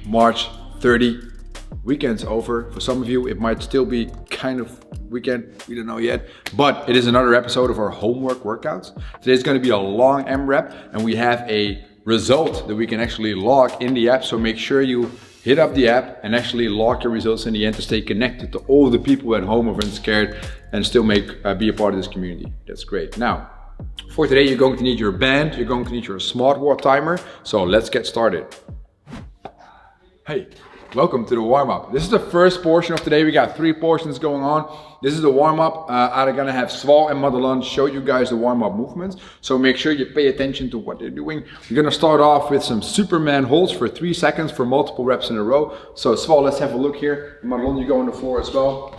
March 30. Weekend's over. For some of you, it might still be kind of weekend. We don't know yet, but it is another episode of our homework workouts. Today's going to be a long AMRAP, and we have a result that we can actually log in the app. So make sure you hit up the app and actually log your results in the end to stay connected to all the people at home who are scared and still be a part of this community. That's great. Now, for today, you're going to need your band. You're going to need your smartwatch timer. So let's get started. Hey. Welcome to the warm-up. This is the first portion of today. We got 3 portions going on. This is the warm-up. I'm gonna have Sval and Madelon show you guys the warm-up movements. So make sure you pay attention to what they're doing. We're gonna start off with some Superman holds for 3 seconds for multiple reps in a row. So Sval, let's have a look here. Madelon, you go on the floor as well.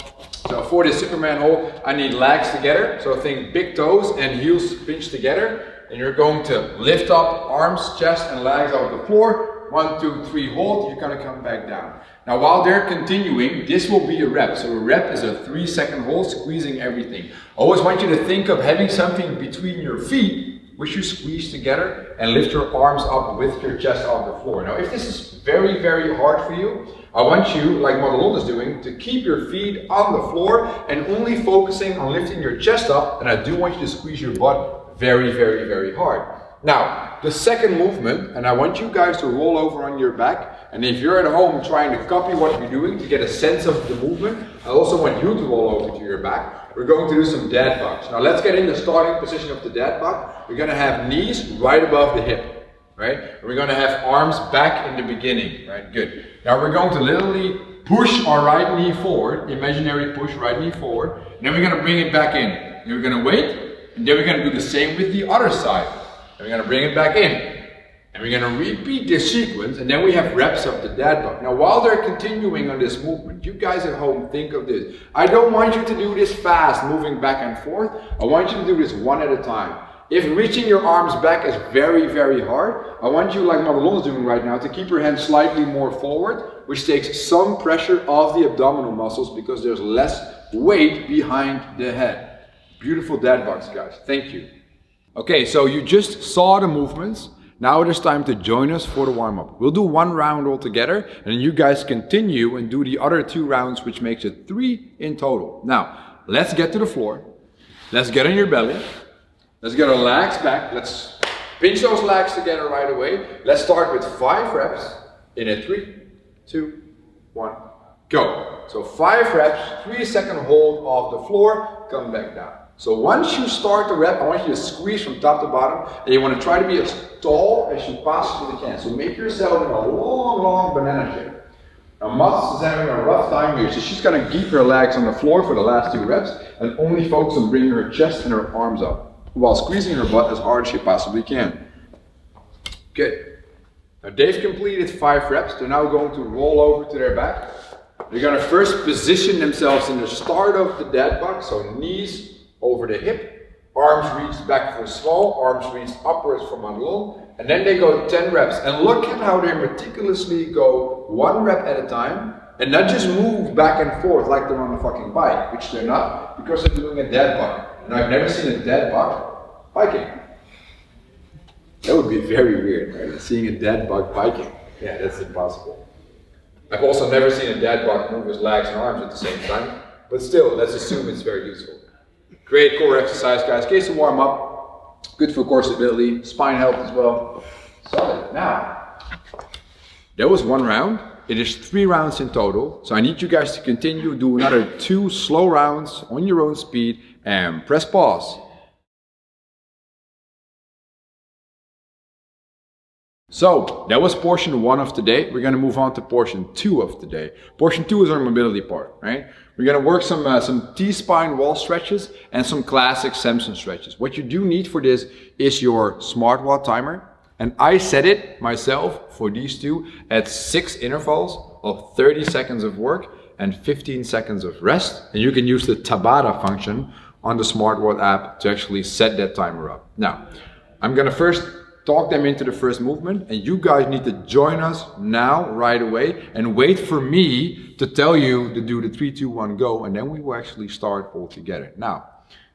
So for this Superman hold, I need legs together. So think big toes and heels pinched together. And you're going to lift up arms, chest, and legs off the floor. 1, 2, 3, hold, you're gonna come back down. Now while they're continuing, this will be a rep. So a rep is a 3-second hold, squeezing everything. I always want you to think of having something between your feet, which you squeeze together, and lift your arms up with your chest off the floor. Now if this is very, very hard for you, I want you, like Madelon is doing, to keep your feet on the floor and only focusing on lifting your chest up, and I do want you to squeeze your butt very, very, very hard. Now, the second movement, and I want you guys to roll over on your back, and if you're at home trying to copy what we're doing to get a sense of the movement, I also want you to roll over to your back. We're going to do some dad bugs. Now let's get in the starting position of the dad bug. We're going to have knees right above the hip, right? And we're going to have arms back in the beginning, right? Good. Now we're going to literally push our right knee forward, imaginary push right knee forward, and then we're going to bring it back in. And we're going to wait, and then we're going to do the same with the other side. And we're going to bring it back in. And we're going to repeat this sequence, and then we have reps of the dad bug. Now while they're continuing on this movement, you guys at home think of this. I don't want you to do this fast, moving back and forth. I want you to do this one at a time. If reaching your arms back is very, very hard, I want you, like Madelon is doing right now, to keep your hands slightly more forward, which takes some pressure off the abdominal muscles because there's less weight behind the head. Beautiful dad bugs, guys. Thank you. Okay, so you just saw the movements. Now it is time to join us for the warm-up. We'll do 1 round all together, and then you guys continue and do the other 2 rounds, which makes it 3 in total. Now, let's get to the floor. Let's get on your belly. Let's get our legs back. Let's pinch those legs together right away. Let's start with 5 reps in a 3, 2, 1, go. So 5 reps, 3-second hold off the floor, come back down. So once you start the rep, I want you to squeeze from top to bottom, and you want to try to be as tall as you possibly can. So make yourself in a long, long banana shape. Now Mats is having a rough time here, so she's going to keep her legs on the floor for the last 2 reps, and only focus on bringing her chest and her arms up, while squeezing her butt as hard as she possibly can. Good. Now they've completed 5 reps. They're now going to roll over to their back. They're going to first position themselves in the start of the dad bug, so knees over the hip, arms reached back for Sval, arms reached upwards for Madelon, and then they go 10 reps. And look at how they meticulously go 1 rep at a time, and not just move back and forth like they're on a fucking bike, which they're not, because they're doing a dad bug. And I've never seen a dad bug biking. That would be very weird, right? Seeing a dad bug biking. Yeah, that's impossible. I've also never seen a dad bug move his legs and arms at the same time, but still, let's assume it's very useful. Great core exercise, guys. Case to warm up. Good for core stability, spine health as well. Solid. Now, that was 1 round. It is 3 rounds in total. So I need you guys to continue. Do another 2 slow rounds on your own speed and press pause. So that was portion 1 of today. We're going to move on to portion 2 of today. Portion 2 is our mobility part, right? We're going to work some T-spine wall stretches and some classic Samson stretches. What you do need for this is your smartwatch timer. And I set it myself for these 2 at 6 intervals of 30 seconds of work and 15 seconds of rest. And you can use the Tabata function on the smartwatch app to actually set that timer up. Now, I'm going to first talk them into the first movement, and you guys need to join us now right away and wait for me to tell you to do the 3, 2, 1, go, and then we will actually start all together. Now,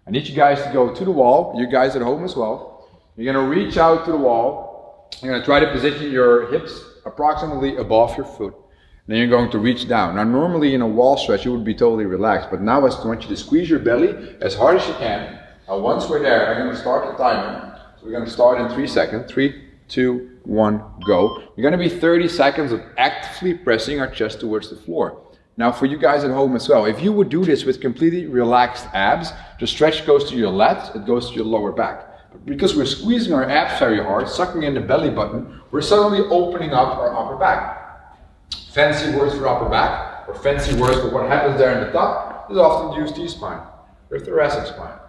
I need you guys to go to the wall, you guys at home as well. You're going to reach out to the wall. You're going to try to position your hips approximately above your foot. Then you're going to reach down. Now normally in a wall stretch you would be totally relaxed, but now I want you to squeeze your belly as hard as you can. Now once we're there, I'm going to start the timer. So we're going to start in 3 seconds. 3, 2, 1, go. You're going to be 30 seconds of actively pressing our chest towards the floor. Now for you guys at home as well, if you would do this with completely relaxed abs, the stretch goes to your lats, it goes to your lower back. But because we're squeezing our abs very hard, sucking in the belly button, we're suddenly opening up our upper back. Fancy words for upper back, or fancy words for what happens there in the top, is often used T-spine, or thoracic spine.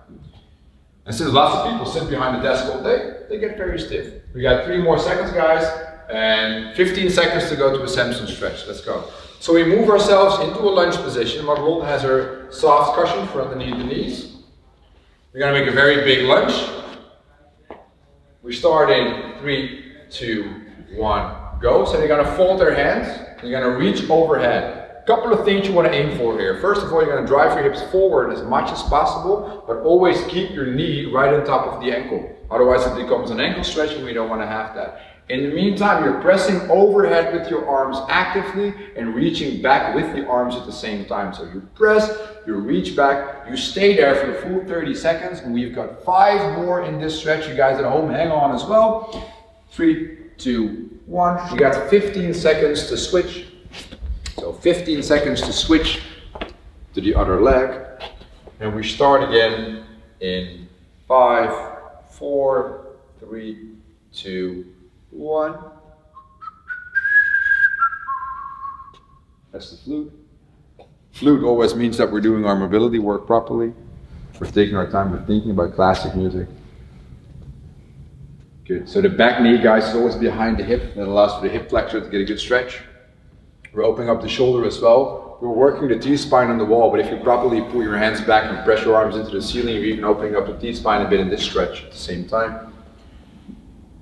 And since lots of people sit behind the desk all day, they get very stiff. We got 3 more seconds, guys, and 15 seconds to go to a Samson stretch. Let's go. So we move ourselves into a lunge position. Madelon has her soft cushion for underneath the knees. We're going to make a very big lunge. We start in 3, 2, 1, go. So you're going to fold their hands. You're going to reach overhead. A couple of things you want to aim for here. First of all, you're going to drive your hips forward as much as possible, but always keep your knee right on top of the ankle. Otherwise it becomes an ankle stretch and we don't want to have that. In the meantime, you're pressing overhead with your arms actively and reaching back with the arms at the same time. So you press, you reach back, you stay there for the full 30 seconds, and we've got 5 more in this stretch. You guys at home, hang on as well. 3, 2, 1. You got 15 seconds to switch. So 15 seconds to switch to the other leg. And we start again in 5, 4, 3, 2, 1. That's the flute. Flute always means that we're doing our mobility work properly. We're taking our time with thinking about classic music. Good. So the back knee, guys, is always behind the hip. That allows for the hip flexor to get a good stretch. We're opening up the shoulder as well. We're working the T-spine on the wall, but if you properly pull your hands back and press your arms into the ceiling, you're even opening up the T-spine a bit in this stretch at the same time.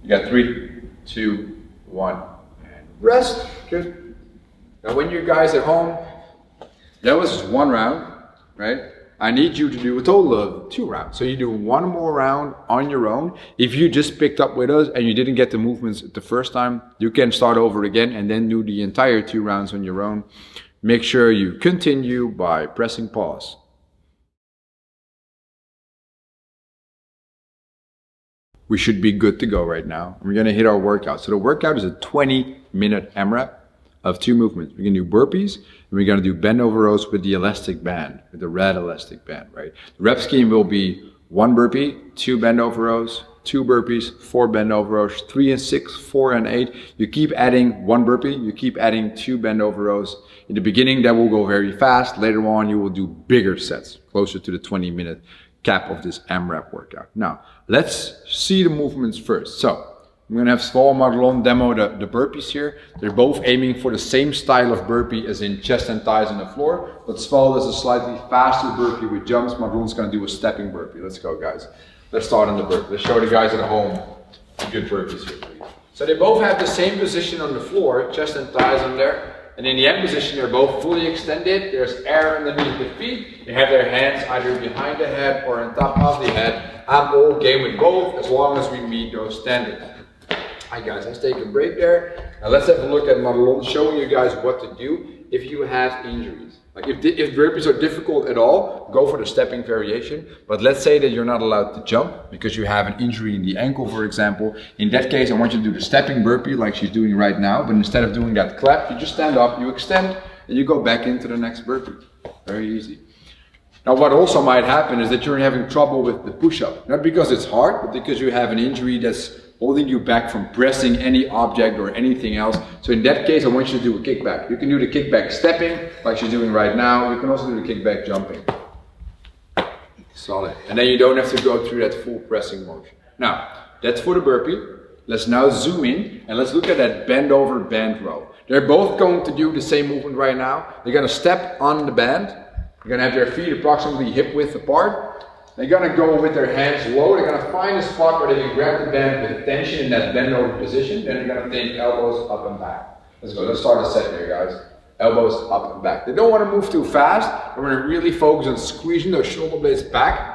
You got 3, 2, 1, and rest. Good. Now when you guys at home, that was just 1 round, right? I need you to do a total of 2 rounds. So you do 1 more round on your own. If you just picked up with us and you didn't get the movements the first time, you can start over again and then do the entire 2 rounds on your own. Make sure you continue by pressing pause. We should be good to go right now. We're gonna hit our workout. So the workout is a 20-minute AMRAP of 2 movements. We're gonna do burpees, and we're gonna do bend over rows with the elastic band, with the red elastic band, right? The rep scheme will be 1 burpee, 2 bend over rows, 2 burpees, 4 bend over rows, 3 and 6, 4 and 8. You keep adding 1 burpee, you keep adding 2 bend over rows. In the beginning, that will go very fast. Later on, you will do bigger sets, closer to the 20-minute cap of this AMRAP workout. Now, let's see the movements first. So, I'm going to have Sval and Madelon demo the burpees here. They're both aiming for the same style of burpee as in chest and thighs on the floor, but Sval does a slightly faster burpee with jumps. Madelon's going to do a stepping burpee. Let's go, guys. Let's start on the burpee. Let's show the guys at home good burpees here, please. So they both have the same position on the floor, chest and thighs on there. And in the end position, they're both fully extended. There's air underneath the feet. They have their hands either behind the head or on top of the head. I'm all game with both as long as we meet those standards. Hi guys, let's take a break there. Now let's have a look at Madelon showing you guys what to do if you have injuries. Like if burpees are difficult at all, go for the stepping variation. But let's say that you're not allowed to jump because you have an injury in the ankle, for example. In that case, I want you to do the stepping burpee like she's doing right now. But instead of doing that clap, you just stand up, you extend, and you go back into the next burpee. Very easy. Now what also might happen is that you're having trouble with the push-up. Not because it's hard, but because you have an injury that's holding you back from pressing any object or anything else. So in that case, I want you to do a kickback. You can do the kickback stepping, like she's doing right now. You can also do the kickback jumping. Solid. And then you don't have to go through that full pressing motion. Now, that's for the burpee. Let's now zoom in and let's look at that bend over band row. They're both going to do the same movement right now. They're going to step on the band. They're going to have their feet approximately hip width apart. They're going to go with their hands low. They're going to find a spot where they can grab the band with tension in that bend over position. Then they're going to take elbows up and back. Let's go. Let's start a set here, guys. Elbows up and back. They don't want to move too fast. They want to really focus on squeezing those shoulder blades back.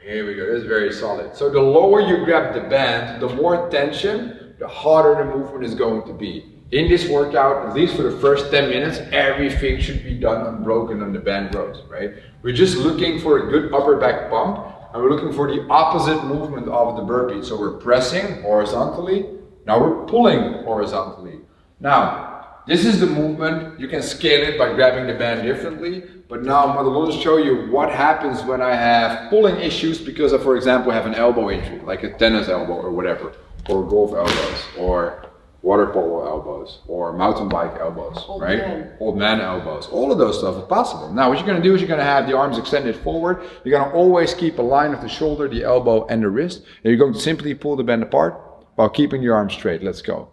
Here we go. This is very solid. So the lower you grab the band, the more tension the harder the movement is going to be. In this workout, at least for the first 10 minutes, everything should be done unbroken on the band rows, right? We're just looking for a good upper back pump, and we're looking for the opposite movement of the burpee. So we're pressing horizontally, now we're pulling horizontally. Now, this is the movement. You can scale it by grabbing the band differently, but now I'm going to show you what happens when I have pulling issues because I, for example, have an elbow injury, like a tennis elbow or whatever, or golf elbows, or water polo elbows, or mountain bike elbows, Old man elbows. All of those stuff is possible. Now what you're going to do is you're going to have the arms extended forward. You're going to always keep a line of the shoulder, the elbow, and the wrist. And you're going to simply pull the band apart while keeping your arms straight. Let's go.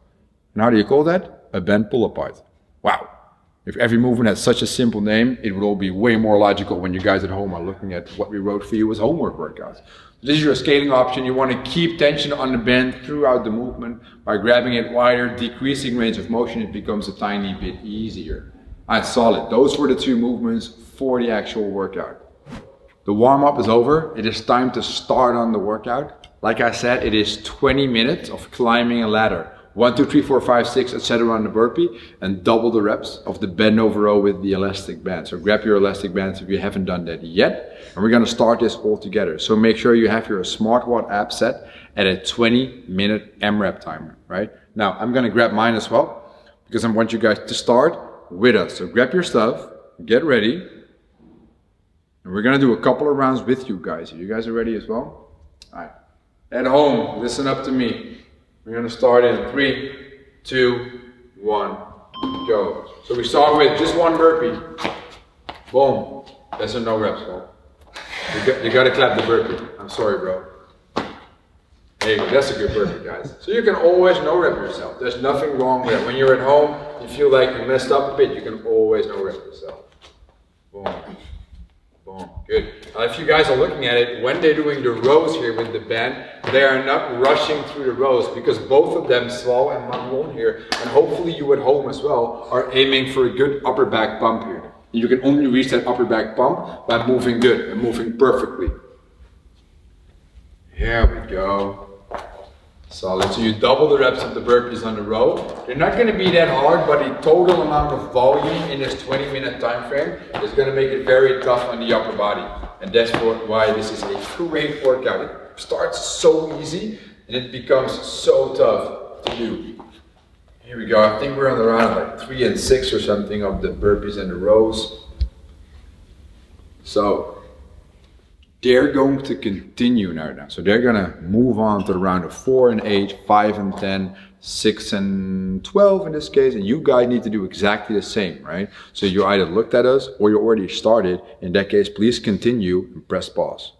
And how do you call that? A band pull apart. Wow. If every movement had such a simple name, it would all be way more logical when you guys at home are looking at what we wrote for you as homework workouts. This is your scaling option. You want to keep tension on the band throughout the movement. By grabbing it wider, decreasing range of motion, it becomes a tiny bit easier. Alright, solid. Those were the two movements for the actual workout. The warm-up is over. It is time to start on the workout. Like I said, it is 20 minutes of climbing a ladder. 1, 2, 3, 4, 5, 6, etc. on the burpee, and double the reps of the bend over row with the elastic band. So grab your elastic bands if you haven't done that yet. And we're going to start this all together. So make sure you have your SmartWatt app set at a 20-minute AMRAP timer, right? Now I'm going to grab mine as well because I want you guys to start with us. So grab your stuff, get ready, and we're going to do a couple of rounds with you guys. Are you guys ready as well? All right. At home, listen up to me. We're going to start in 3, 2, 1, go. So we start with just one burpee. Boom. That's a no reps, bro. You got to clap the burpee. I'm sorry, bro. There you go. That's a good burpee, guys. So you can always no rep yourself. There's nothing wrong with it. When you're at home, you feel like you messed up a bit, you can always no rep yourself. Boom. Boom. Good. Now, if you guys are looking at it, when they're doing the rows here with the band, they are not rushing through the rows because both of them, Slow and Manon here, and hopefully you at home as well, are aiming for a good upper back pump here. You can only reach that upper back pump by moving good and moving perfectly. Here we go. Solid. So you double the reps of the burpees on the row. They're not going to be that hard, but the total amount of volume in this 20-minute time frame is going to make it very tough on the upper body. And that's why this is a great workout. It starts so easy and it becomes so tough to do. Here we go. I think we're on the round like 3 and 6 or something of the burpees and the rows. So they're going to continue now. So they're going to move on to the round of 4 and 8, 5 and 10, 6 and 12 in this case. And you guys need to do exactly the same, right? So you either looked at us or you already started. In that case, please continue and press pause.